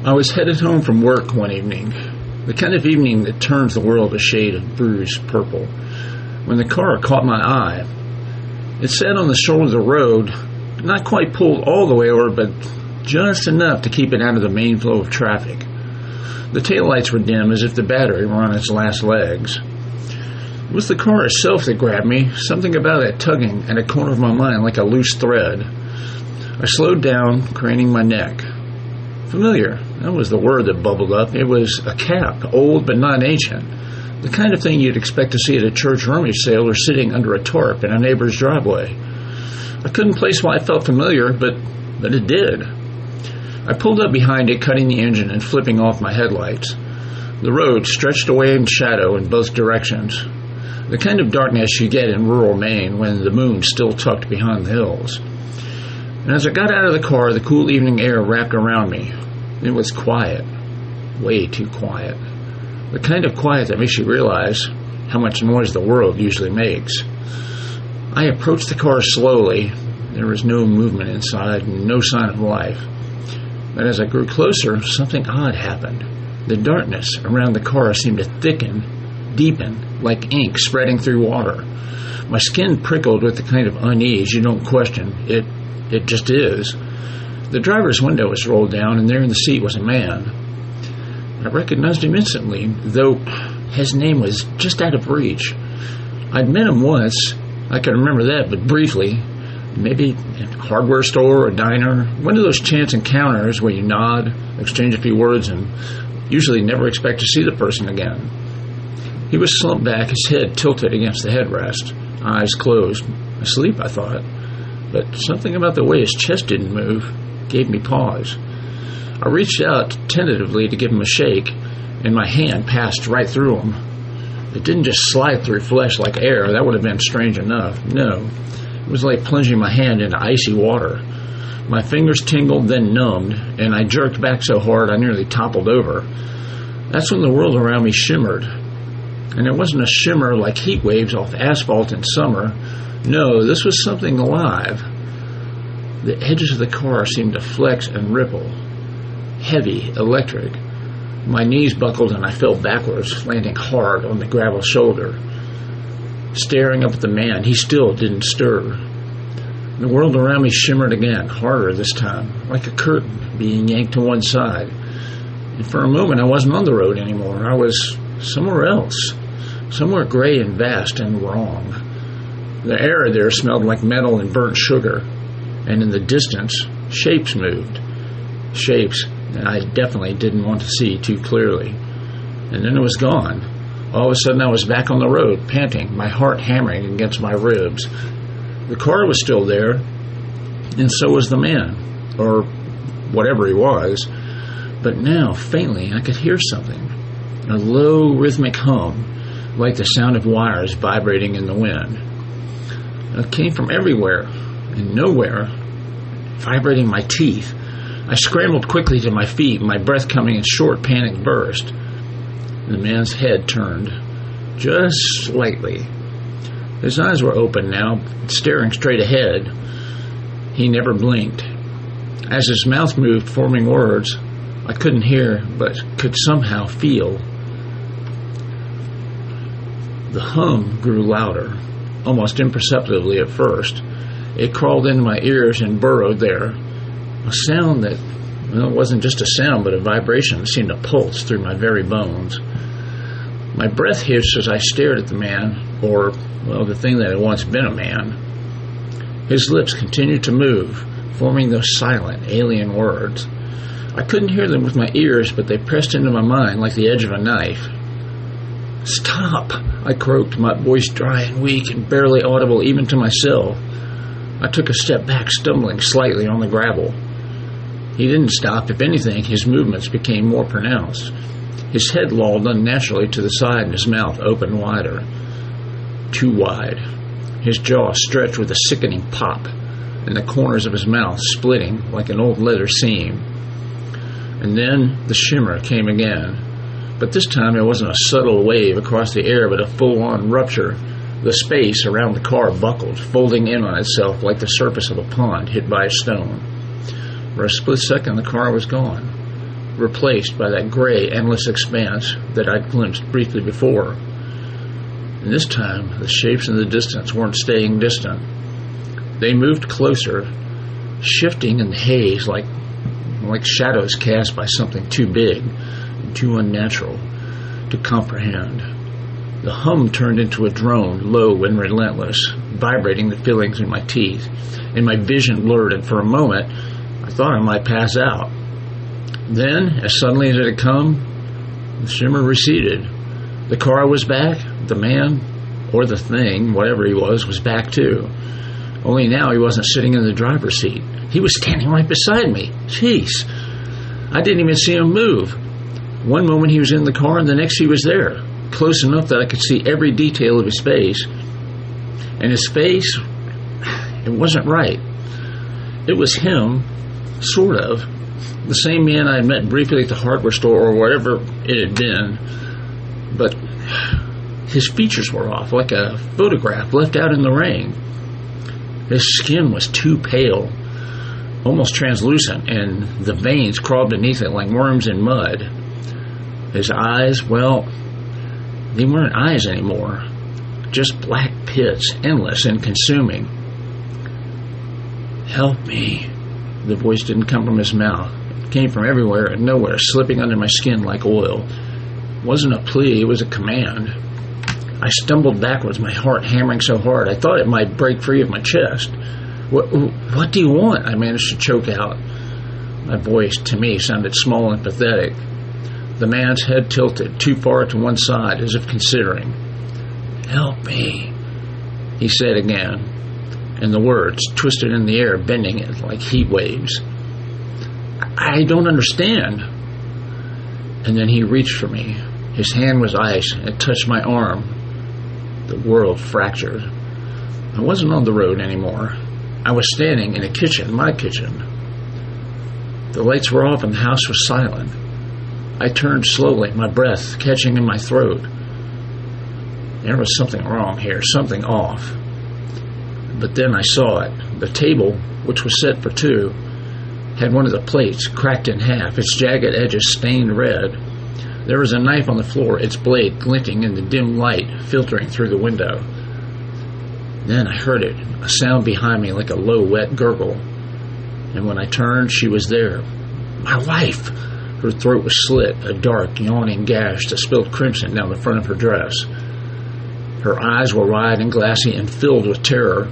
I was headed home from work one evening, the kind of evening that turns the world a shade of bruised purple, when the car caught my eye. It sat on the shoulder of the road, not quite pulled all the way over, but just enough to keep it out of the main flow of traffic. The taillights were dim, as if the battery were on its last legs. It was the car itself that grabbed me, something about it tugging at a corner of my mind like a loose thread. I slowed down, craning my neck. Familiar, that was the word that bubbled up. It was a cap, old but not ancient. The kind of thing you'd expect to see at a church rummage sale or sitting under a tarp in a neighbor's driveway. I couldn't place why it felt familiar, but it did. I pulled up behind it, cutting the engine and flipping off my headlights. The road stretched away in shadow in both directions, the kind of darkness you get in rural Maine when the moon's still tucked behind the hills. And as I got out of the car, the cool evening air wrapped around me. It was quiet, way too quiet. The kind of quiet that makes you realize how much noise the world usually makes. I approached the car slowly. There was no movement inside and no sign of life. But as I grew closer, something odd happened. The darkness around the car seemed to thicken, deepen, like ink spreading through water. My skin prickled with the kind of unease you don't question. It just is. The driver's window was rolled down, and there in the seat was a man. I recognized him instantly, though his name was just out of reach. I'd met him once. I can remember that, but briefly. Maybe at a hardware store or a diner. One of those chance encounters where you nod, exchange a few words, and usually never expect to see the person again. He was slumped back, his head tilted against the headrest, eyes closed. Asleep, I thought. But something about the way his chest didn't move gave me pause. I reached out tentatively to give him a shake, and my hand passed right through him. It didn't just slide through flesh like air. That would have been strange enough. No. It was like plunging my hand into icy water. My fingers tingled, then numbed, and I jerked back so hard I nearly toppled over. That's when the world around me shimmered. And it wasn't a shimmer like heat waves off asphalt in summer. No, this was something alive. The edges of the car seemed to flex and ripple. Heavy, electric. My knees buckled and I fell backwards, landing hard on the gravel shoulder. Staring up at the man, he still didn't stir. The world around me shimmered again, harder this time, like a curtain being yanked to one side. And for a moment, I wasn't on the road anymore. I was somewhere else, somewhere gray and vast and wrong. The air there smelled like metal and burnt sugar, and in the distance, shapes moved. Shapes that I definitely didn't want to see too clearly. And then it was gone. All of a sudden I was back on the road, panting, my heart hammering against my ribs. The car was still there, and so was the man, or whatever he was. But now, faintly, I could hear something. A low, rhythmic hum, like the sound of wires vibrating in the wind. It came from everywhere, and nowhere, vibrating my teeth. I scrambled quickly to my feet, my breath coming in short, panicked bursts. The man's head turned, just slightly. His eyes were open now, staring straight ahead. He never blinked. As his mouth moved, forming words, I couldn't hear, but could somehow feel. The hum grew louder, almost imperceptibly at first. It crawled into my ears and burrowed there. A sound that, well, it wasn't just a sound, but a vibration that seemed to pulse through my very bones. My breath hissed as I stared at the man, or, well, the thing that had once been a man. His lips continued to move, forming those silent, alien words. I couldn't hear them with my ears, but they pressed into my mind like the edge of a knife. "Stop!" I croaked, my voice dry and weak and barely audible even to myself. I took a step back, stumbling slightly on the gravel. He didn't stop. If anything, his movements became more pronounced. His head lolled unnaturally to the side and his mouth opened wider. Too wide. His jaw stretched with a sickening pop, and the corners of his mouth splitting like an old leather seam. And then the shimmer came again. But this time it wasn't a subtle wave across the air, but a full-on rupture. The space around the car buckled, folding in on itself like the surface of a pond hit by a stone. For a split second, the car was gone. replaced by that gray, endless expanse that I'd glimpsed briefly before. And this time, the shapes in the distance weren't staying distant. They moved closer, shifting in the haze like shadows cast by something too big and too unnatural to comprehend. The hum turned into a drone, low and relentless, vibrating the fillings in my teeth, and my vision blurred, and for a moment, I thought I might pass out. Then, as suddenly as it had come, the shimmer receded. The car was back, the man, or the thing, whatever he was back too. Only now he wasn't sitting in the driver's seat. He was standing right beside me. Jeez. I didn't even see him move. One moment he was in the car, and the next he was there, close enough that I could see every detail of his face. And his face, it wasn't right. It was him, sort of. The same man I had met briefly at the hardware store or whatever it had been. But his features were off, like a photograph left out in the rain. His skin was too pale, almost translucent, and the veins crawled beneath it like worms in mud. His eyes, well, they weren't eyes anymore. Just black pits, endless and consuming. "Help me." The voice didn't come from his mouth. It came from everywhere and nowhere, slipping under my skin like oil. It wasn't a plea, it was a command. I stumbled backwards, my heart hammering so hard I thought it might break free of my chest. What do you want?" I managed to choke out. My voice, to me, sounded small and pathetic. The man's head tilted too far to one side, as if considering. "Help me," he said again, and the words twisted in the air, bending it like heat waves. "I don't understand." And then he reached for me. His hand was ice, and it touched my arm. The world fractured. I wasn't on the road anymore. I was standing in a kitchen, my kitchen. The lights were off and the house was silent. I turned slowly, my breath catching in my throat. There was something wrong here, something off. But then I saw it. The table, which was set for two, had one of the plates cracked in half, its jagged edges stained red. There was a knife on the floor, its blade glinting in the dim light filtering through the window. Then I heard it, a sound behind me like a low, wet gurgle. And when I turned, she was there. My wife! Her throat was slit, a dark, yawning gash that spilled crimson down the front of her dress. Her eyes were wide and glassy and filled with terror.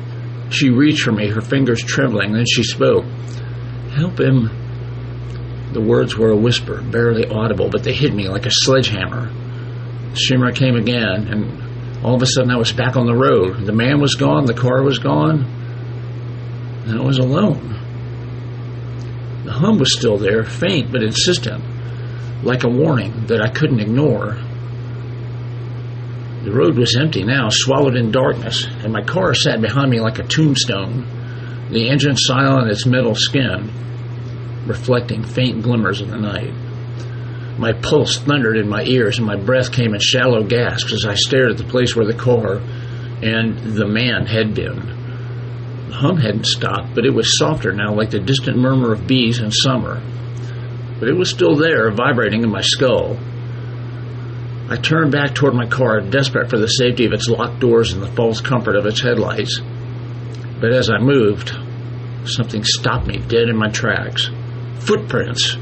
She reached for me, her fingers trembling, then she spoke. "Help him." The words were a whisper, barely audible, but they hit me like a sledgehammer. The shimmer came again, and all of a sudden I was back on the road. The man was gone, the car was gone, and I was alone. The hum was still there, faint but insistent, like a warning that I couldn't ignore. The road was empty now, swallowed in darkness, and my car sat behind me like a tombstone, the engine silent in its metal skin, reflecting faint glimmers of the night. My pulse thundered in my ears, and my breath came in shallow gasps as I stared at the place where the car and the man had been. The hum hadn't stopped, but it was softer now, like the distant murmur of bees in summer. But it was still there, vibrating in my skull. I turned back toward my car, desperate for the safety of its locked doors and the false comfort of its headlights. But as I moved, something stopped me dead in my tracks. Footprints.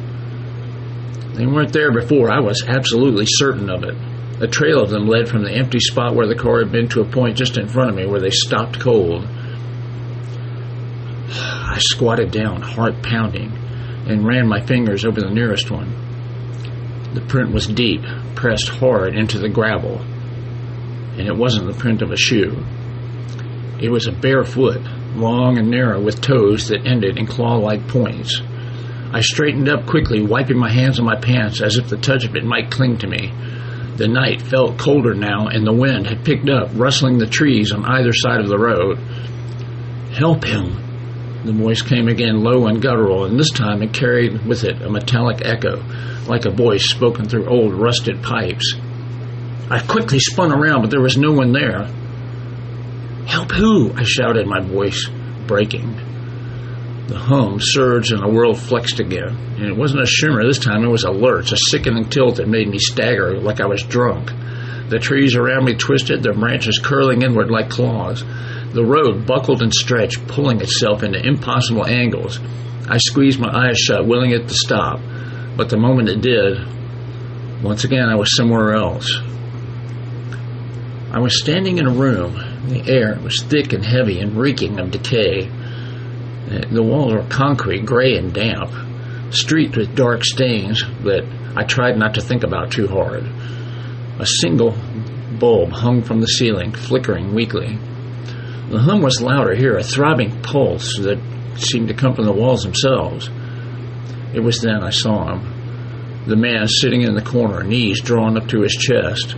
They weren't there before. I was absolutely certain of it. A trail of them led from the empty spot where the car had been to a point just in front of me where they stopped cold. I squatted down, heart pounding, and ran my fingers over the nearest one. The print was deep, pressed hard into the gravel, and it wasn't the print of a shoe. It was a bare foot, long and narrow, with toes that ended in claw-like points. I straightened up quickly, wiping my hands on my pants as if the touch of it might cling to me. The night felt colder now, and the wind had picked up, rustling the trees on either side of the road. "Help him." The voice came again, low and guttural, and this time it carried with it a metallic echo, like a voice spoken through old rusted pipes. I quickly spun around, but there was no one there. "Help who?" I shouted, my voice breaking. The hum surged and the world flexed again. And it wasn't a shimmer this time, it was a lurch, a sickening tilt that made me stagger like I was drunk. The trees around me twisted, their branches curling inward like claws. The road buckled and stretched, pulling itself into impossible angles. I squeezed my eyes shut, willing it to stop. But the moment it did, once again I was somewhere else. I was standing in a room. The air was thick and heavy and reeking of decay. The walls were concrete, gray and damp, streaked with dark stains that I tried not to think about too hard. A single bulb hung from the ceiling, flickering weakly. The hum was louder here, a throbbing pulse that seemed to come from the walls themselves. It was then I saw him, the man sitting in the corner, knees drawn up to his chest,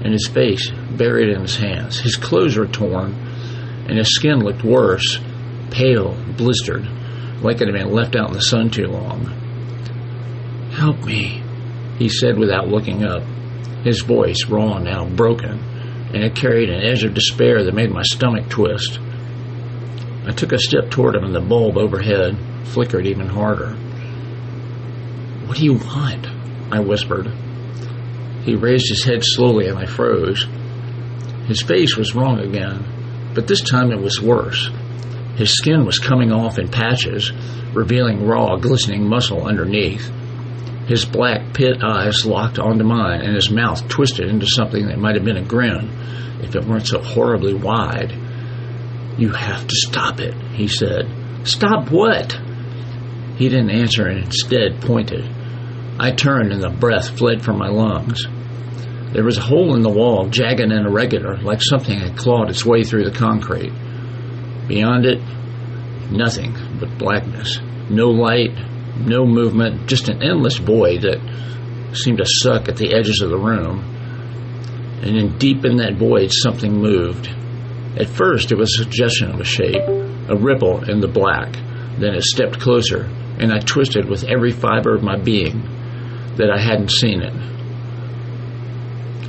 and his face buried in his hands. His clothes were torn, and his skin looked worse, pale, blistered, like it had been left out in the sun too long. "Help me," he said without looking up, his voice raw now, broken, and it carried an edge of despair that made my stomach twist. I took a step toward him, and the bulb overhead flickered even harder. "What do you want?" I whispered. He raised his head slowly, and I froze. His face was wrong again, but this time it was worse. His skin was coming off in patches, revealing raw, glistening muscle underneath. His black pit eyes locked onto mine, and his mouth twisted into something that might have been a grin, if it weren't so horribly wide. "You have to stop it," he said. "Stop what?" He didn't answer and instead pointed. I turned and the breath fled from my lungs. There was a hole in the wall, jagged and irregular, like something had clawed its way through the concrete. Beyond it, nothing but blackness. No light, no movement, just an endless void that seemed to suck at the edges of the room. And then deep in that void, something moved. At first, it was a suggestion of a shape, a ripple in the black. Then it stepped closer, and I twisted with every fiber of my being that I hadn't seen it.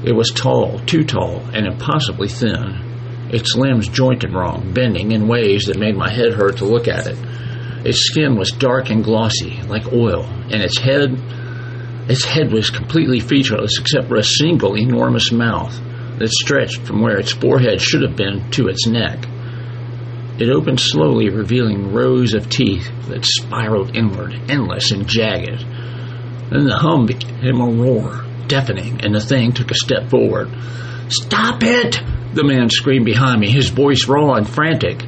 It was tall, too tall, and impossibly thin. Its limbs jointed wrong, bending in ways that made my head hurt to look at it. Its skin was dark and glossy, like oil, and its head was completely featureless except for a single enormous mouth that stretched from where its forehead should have been to its neck. It opened slowly, revealing rows of teeth that spiraled inward, endless and jagged. Then the hum became a roar, deafening, and the thing took a step forward. "Stop it!" the man screamed behind me, his voice raw and frantic.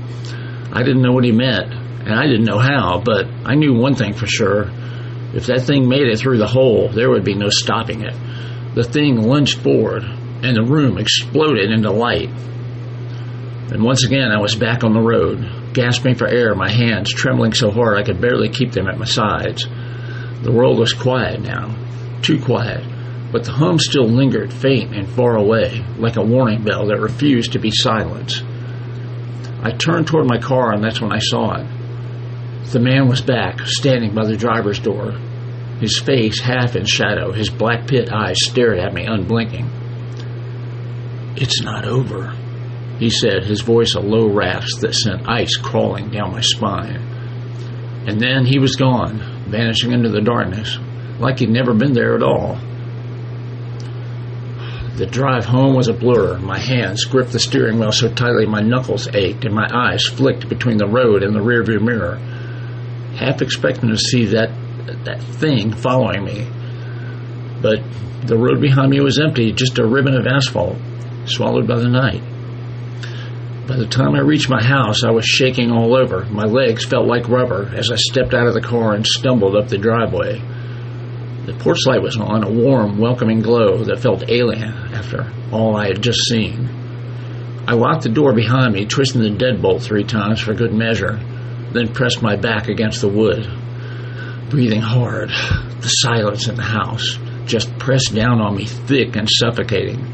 I didn't know what he meant, and I didn't know how, but I knew one thing for sure. If that thing made it through the hole, there would be no stopping it. The thing lunged forward, and the room exploded into light. And once again, I was back on the road, gasping for air, my hands trembling so hard I could barely keep them at my sides. The world was quiet now, too quiet, but the hum still lingered, faint and far away, like a warning bell that refused to be silenced. I turned toward my car, and that's when I saw it. The man was back, standing by the driver's door, his face half in shadow, his black pit eyes stared at me, unblinking. "It's not over," he said, his voice a low rasp that sent ice crawling down my spine. And then he was gone, vanishing into the darkness, like he'd never been there at all. The drive home was a blur. My hands gripped the steering wheel so tightly my knuckles ached, and my eyes flicked between the road and the rearview mirror, half expecting to see that thing following me. But the road behind me was empty, just a ribbon of asphalt, swallowed by the night. By the time I reached my house, I was shaking all over. My legs felt like rubber as I stepped out of the car and stumbled up the driveway. The porch light was on, a warm, welcoming glow that felt alien after all I had just seen. I locked the door behind me, twisting the deadbolt 3 times for good measure, then pressed my back against the wood, breathing hard. The silence in the house just pressed down on me, thick and suffocating.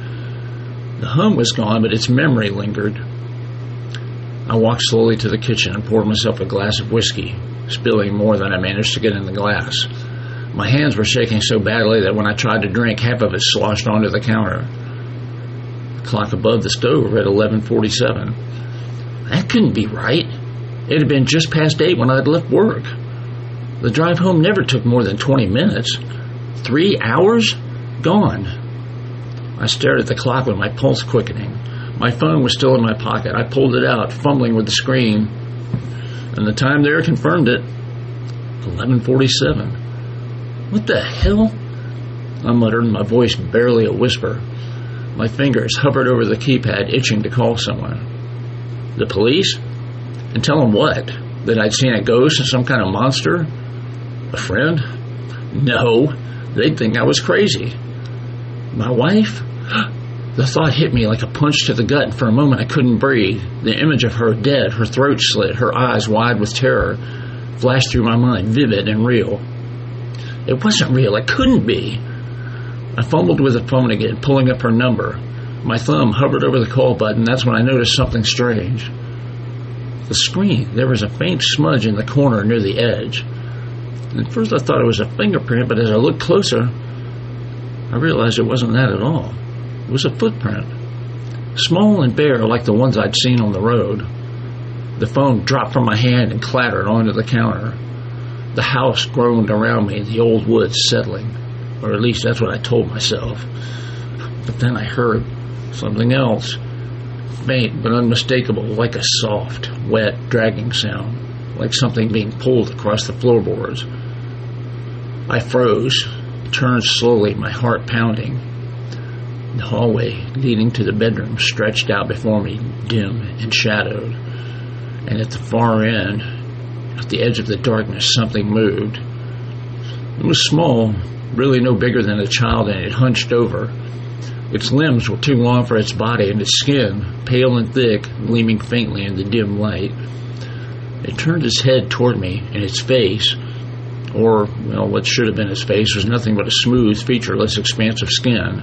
The hum was gone, but its memory lingered. I walked slowly to the kitchen and poured myself a glass of whiskey, spilling more than I managed to get in the glass. My hands were shaking so badly that when I tried to drink, half of it sloshed onto the counter. The clock above the stove read 11:47. That couldn't be right. It had been just past 8 when I'd left work. The drive home never took more than 20 minutes. 3 hours? Gone. I stared at the clock with my pulse quickening. My phone was still in my pocket. I pulled it out, fumbling with the screen, and the time there confirmed it. 11:47. What the hell? I muttered, my voice barely a whisper. My fingers hovered over the keypad, itching to call someone. The police? And tell them what? That I'd seen a ghost or some kind of monster? A friend? No, they'd think I was crazy. My wife? The thought hit me like a punch to the gut, and for a moment I couldn't breathe. The image of her dead, her throat slit, her eyes wide with terror, flashed through my mind, vivid and real. It wasn't real. It couldn't be. I fumbled with the phone again, pulling up her number. My thumb hovered over the call button. That's when I noticed something strange. The screen. There was a faint smudge in the corner near the edge. At first I thought it was a fingerprint, but as I looked closer, I realized it wasn't that at all. It was a footprint. Small and bare like the ones I'd seen on the road. The phone dropped from my hand and clattered onto the counter. The house groaned around me, the old woods settling. Or at least that's what I told myself. But then I heard something else. Faint but unmistakable, like a soft, wet, dragging sound. Like something being pulled across the floorboards. I froze, turned slowly, my heart pounding. The hallway leading to the bedroom stretched out before me, dim and shadowed. And at the far end, at the edge of the darkness, something moved. It was small, really no bigger than a child, and it hunched over. Its limbs were too long for its body, and its skin, pale and thick, gleaming faintly in the dim light. It turned its head toward me, and its face, or, well, what should have been its face, was nothing but a smooth, featureless expanse of skin.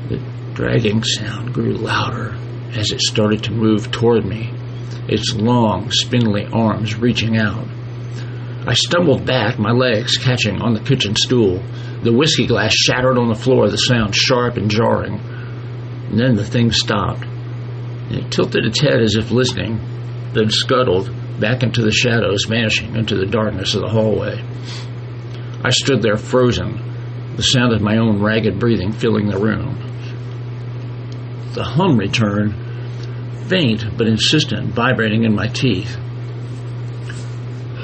The dragging sound grew louder as it started to move toward me, its long, spindly arms reaching out. I stumbled back, my legs catching on the kitchen stool. The whiskey glass shattered on the floor, the sound sharp and jarring. And then the thing stopped. And it tilted its head as if listening, then scuttled back into the shadows, vanishing into the darkness of the hallway. I stood there frozen, the sound of my own ragged breathing filling the room. The hum returned, faint but insistent, vibrating in my teeth.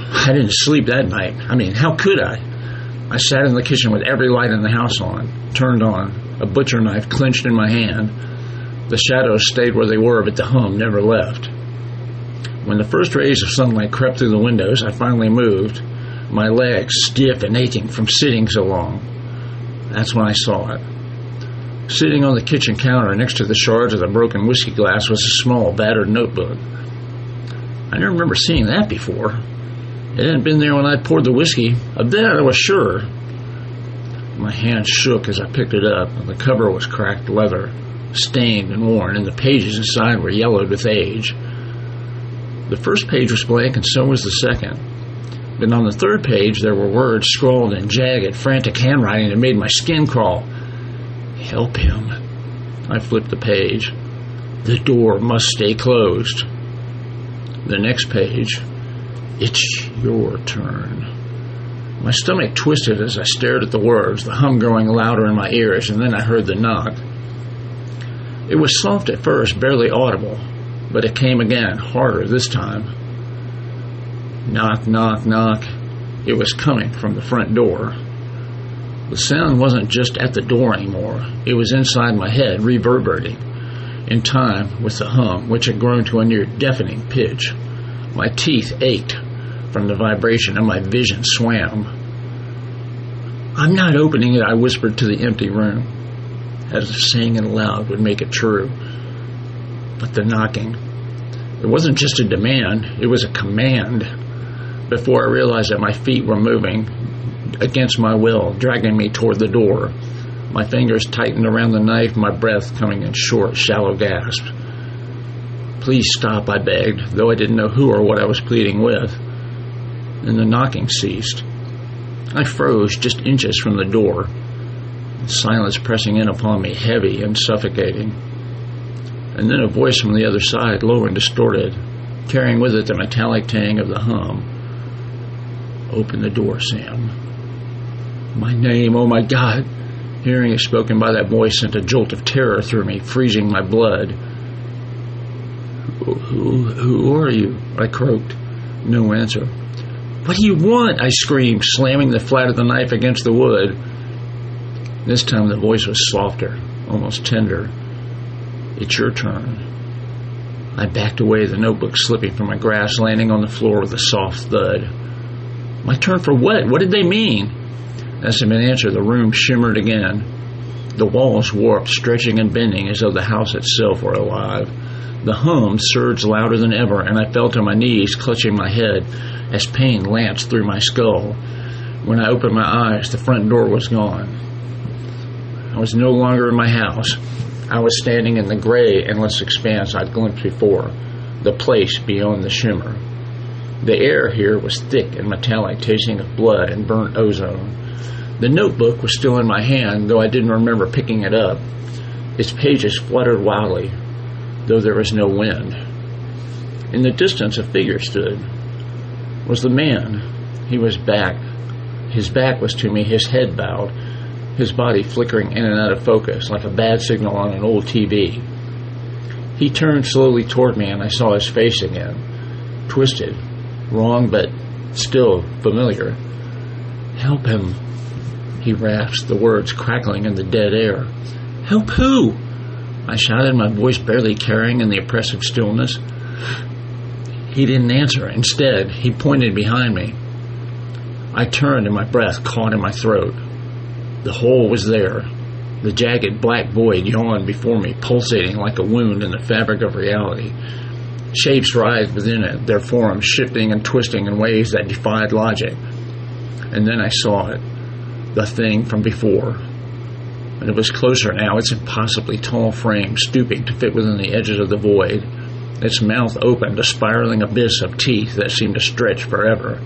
I didn't sleep that night. I mean, how could I? I sat in the kitchen with every light in the house on, turned on, a butcher knife clenched in my hand. The shadows stayed where they were, but the hum never left. When the first rays of sunlight crept through the windows, I finally moved, my legs stiff and aching from sitting so long. That's when I saw it. Sitting on the kitchen counter next to the shards of the broken whiskey glass was a small, battered notebook. I never remember seeing that before. It hadn't been there when I poured the whiskey. Of that I was sure. My hand shook as I picked it up, and the cover was cracked leather, stained and worn, and the pages inside were yellowed with age. The first page was blank, and so was the second. But on the third page there were words scrawled in jagged, frantic handwriting that made my skin crawl. Help him. I flipped the page. The door must stay closed. The next page. It's your turn. My stomach twisted as I stared at the words, the hum growing louder in my ears, and then I heard the knock. It was soft at first, barely audible, but it came again, harder this time. Knock, knock, knock. It was coming from the front door. The sound wasn't just at the door anymore. It was inside my head, reverberating, in time with the hum, which had grown to a near deafening pitch. My teeth ached from the vibration, and my vision swam. I'm not opening it, I whispered to the empty room, as if saying it aloud would make it true. But the knocking, it wasn't just a demand, it was a command. Before I realized that my feet were moving against my will, dragging me toward the door. My fingers tightened around the knife, my breath coming in short, shallow gasps. Please stop, I begged, though I didn't know who or what I was pleading with. And the knocking ceased. I froze just inches from the door, silence pressing in upon me, heavy and suffocating. And then a voice from the other side, low and distorted. carrying with it the metallic tang of the hum. "Open the door, Sam." My name, oh my God! Hearing it spoken by that voice sent a jolt of terror through me, freezing my blood. Who are you?" I croaked. No answer. "What do you want?" I screamed, slamming the flat of the knife against the wood. This time the voice was softer, almost tender. "It's your turn." I backed away, the notebook slipping from my grasp, landing on the floor with a soft thud. My turn for what? What did they mean? As an answer, the room shimmered again. The walls warped, stretching and bending as though the house itself were alive. The hum surged louder than ever, and I fell to my knees, clutching my head as pain lanced through my skull. When I opened my eyes, the front door was gone. I was no longer in my house. I was standing in the gray, endless expanse I'd glimpsed before, the place beyond the shimmer. The air here was thick and metallic, tasting of blood and burnt ozone. The notebook was still in my hand, though I didn't remember picking it up. Its pages fluttered wildly, though there was no wind. In the distance, a figure stood. It was the man. He was back. His back was to me, his head bowed, his body flickering in and out of focus like a bad signal on an old TV. He turned slowly toward me, and I saw his face again. Twisted, wrong, but still familiar. "Help him," he rasped, the words crackling in the dead air. "Help who?" I shouted, my voice barely carrying in the oppressive stillness. He didn't answer. Instead, he pointed behind me. I turned, and my breath caught in my throat. The hole was there. The jagged black void yawned before me, pulsating like a wound in the fabric of reality. Shapes writhed within it, their forms shifting and twisting in ways that defied logic. And then I saw it, the thing from before. And it was closer now, its impossibly tall frame stooping to fit within the edges of the void. Its mouth opened, a spiraling abyss of teeth that seemed to stretch forever.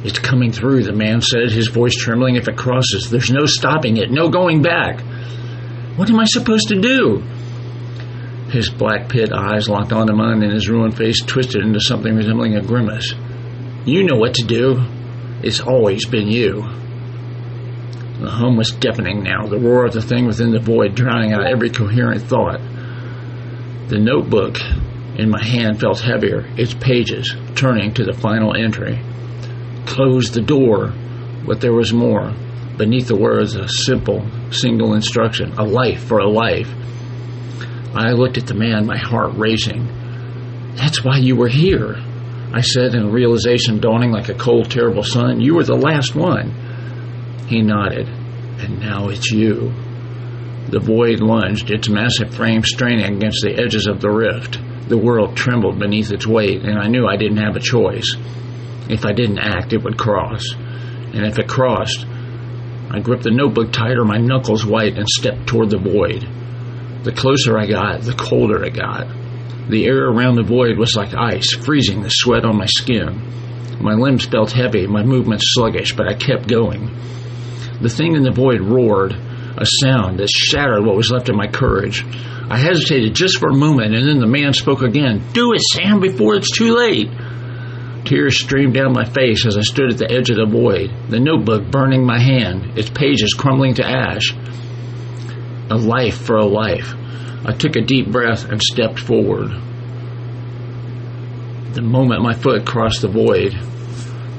"It's coming through," the man said, his voice trembling. "If it crosses, there's no stopping it, no going back." "What am I supposed to do?" His black pit eyes locked onto mine, and his ruined face twisted into something resembling a grimace. "You know what to do. It's always been you." The hum was deafening now, the roar of the thing within the void drowning out every coherent thought. The notebook in my hand felt heavier, its pages turning to the final entry. "Close the door," but there was more. Beneath the words, a simple, single instruction, a life for a life. I looked at the man, my heart racing. "That's why you were here," I said, in a realization dawning like a cold, terrible sun. "You were the last one." He nodded. "And now it's you." The void lunged, its massive frame straining against the edges of the rift. The world trembled beneath its weight, and I knew I didn't have a choice. If I didn't act, it would cross. And if it crossed, I gripped the notebook tighter, my knuckles white, and stepped toward the void. The closer I got, the colder it got. The air around the void was like ice, freezing the sweat on my skin. My limbs felt heavy, my movements sluggish, but I kept going. The thing in the void roared, a sound that shattered what was left of my courage. I hesitated just for a moment, and then the man spoke again. "Do it, Sam, before it's too late." Tears streamed down my face as I stood at the edge of the void, the notebook burning my hand, its pages crumbling to ash. A life for a life. I took a deep breath and stepped forward. The moment my foot crossed the void,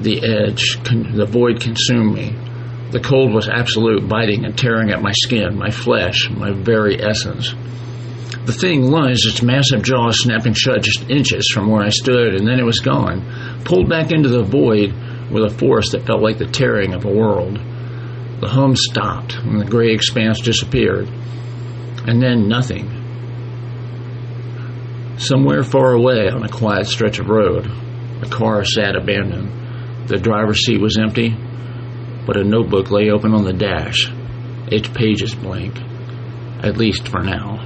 the void consumed me. The cold was absolute, biting and tearing at my skin, my flesh, my very essence. The thing lunged, its massive jaws snapping shut just inches from where I stood, and then it was gone, pulled back into the void with a force that felt like the tearing of a world. The hum stopped, and the gray expanse disappeared. And then nothing. Somewhere far away on a quiet stretch of road, a car sat abandoned. The driver's seat was empty, but a notebook lay open on the dash, its pages blank, at least for now.